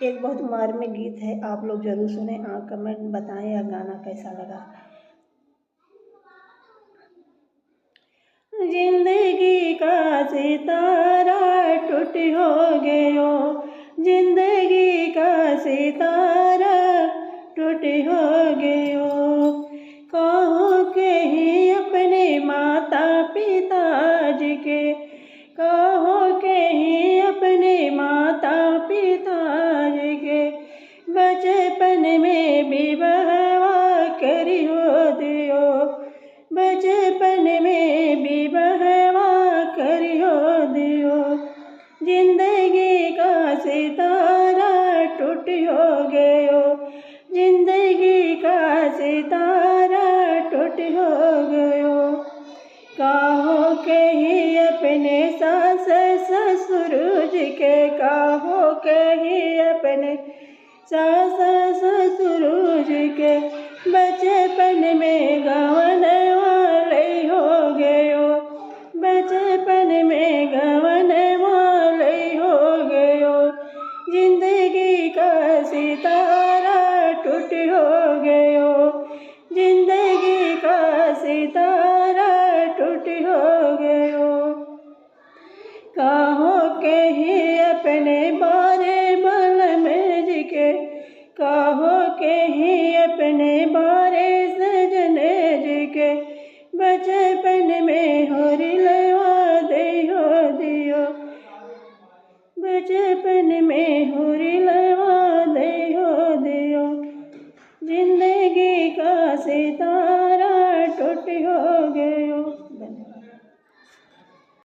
एक बहुत मार्मिक गीत है, आप लोग जरूर सुने। कमेंट बताएं या गाना कैसा लगा। जिंदगी का सितारा टूट हो गयो, जिंदगी का सितारा टूट हो गयो। कहो के ही अपने माता पिता जी के, कहो के ही अपने माता पिता जी के। बचपन में विवाह करियो दियो, बचपन में विवाह करियो दियो। जिंदगी का सितारा टूट हो गयो, जिंदगी का सितारा टूट हो गयो। कहो के ही अपने सास ससुर जी के, कहो के ही अपने सास ससुर जी के। बचपन में गवन वाले हो गयो, बचपन में गवन वाले हो गयो। जिंदगी का सितारा टूट हो गयो, जिंदगी का सितारा टूट हो गयो। कहो